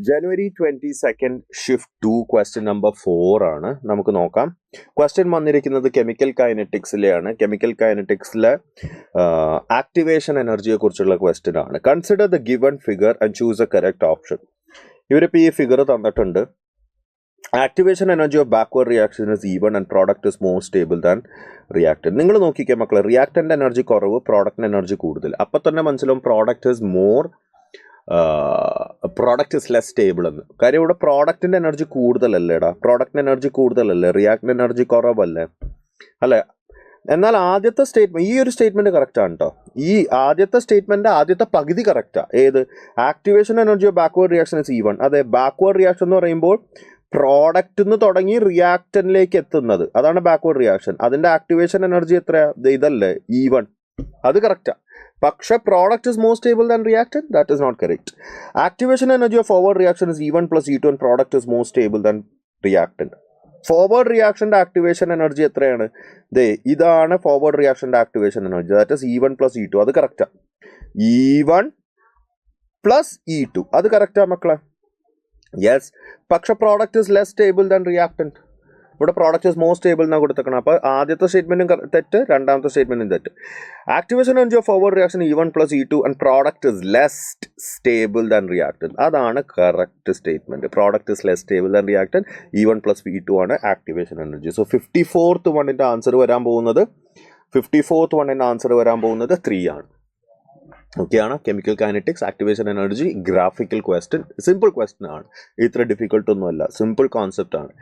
January 22nd shift 2 question number 4 ആണ് നമുക്ക് നോക്കാം. ക്വസ്റ്റ്യൻ വന്നിരിക്കുന്നത് കെമിക്കൽ കൈനറ്റിക്സിലെയാണ്. കെമിക്കൽ കൈനറ്റിക്സിലെ ആക്ടിവേഷൻ എനർജിയെ കുറിച്ചുള്ള ക്വസ്റ്റ്യൻ ആണ്. Consider the given figure and choose a correct option. ഇവരിപ്പോൾ ഈ ഫിഗർ തന്നിട്ടുണ്ട്. Activation energy of backward reaction is E one and product is more stable than reactant. നിങ്ങൾ നോക്കിക്കേ മക്കളെ, റിയാക്ടൻ്റെ എനർജി കുറവ്, പ്രോഡക്റ്റിൻ്റെ എനർജി കൂടുതൽ. അപ്പം തന്നെ മനസ്സിലാവും product is more, product is less stable എന്ന്. കാര്യം ഇവിടെ പ്രോഡക്റ്റിൻ്റെ എനർജി കൂടുതലല്ലേടാ, പ്രോഡക്റ്റിൻ്റെ എനർജി കൂടുതലല്ലേ, റിയാക്ടിൻ്റെ എനർജി കുറവല്ലേ അല്ലേ? എന്നാൽ ആദ്യത്തെ സ്റ്റേറ്റ്മെന്റ്, ഈ ഒരു സ്റ്റേറ്റ്മെന്റ് കറക്റ്റാണ് കേട്ടോ. ഈ ആദ്യത്തെ സ്റ്റേറ്റ്മെന്റ് ആദ്യത്തെ പകുതി കറക്റ്റാണ്. ഏത്? Activation energy of backward reaction is E one. അതെ, ബാക്ക്വേർഡ് റിയാക്ഷൻ എന്ന് പറയുമ്പോൾ പ്രോഡക്റ്റ് നിന്ന് തുടങ്ങി റിയാക്ടനിലേക്ക് എത്തുന്നത്, അതാണ് ബാക്ക്വേർഡ് റിയാക്ഷൻ. അതിന്റെ ആക്ടിവേഷൻ എനർജി എത്രയാ? ഇതല്ലേ, ഈവൺ. അത് കറക്റ്റാ. പക്ഷെ product is more stable than reactant, that is not correct. Activation energy of forward reaction is E one plus E2 and product is more stable than reactant. Forward റിയാക്ഷൻ്റെ activation energy എത്രയാണ്? ഇതാണ് forward റിയാക്ഷൻ്റെ activation energy, that is E1 plus E2. അത് correct. E1 plus E2 അത് correct മക്കളെ. Yes. പക്ഷെ product is less stable than reactant. ഇവിടെ product is more stable എന്നാണ് കൊടുത്തേക്കണം. അപ്പോൾ ആദ്യത്തെ സ്റ്റേറ്റ്മെൻറ്റും തെറ്റ്, രണ്ടാമത്തെ സ്റ്റേറ്റ്മെൻറ്റും തെറ്റ്. Activation energy of forward reaction E1 plus E2 and product is less stable than reactant. അതാണ് correct statement. Product is less stable than reactant. E1 plus E2 ആണ് ആക്ടിവേഷൻ എനർജി. സോ 54th വണ്ണിൻ്റെ ആൻസർ വരാൻ പോകുന്നത് 3 ആണ്. ഓക്കെയാണ്. Chemical kinetics, activation energy, graphical question, simple question ആണ്. ഇത്ര difficult ഒന്നുമല്ല, സിമ്പിൾ കോൺസെപ്റ്റ് ആണ്.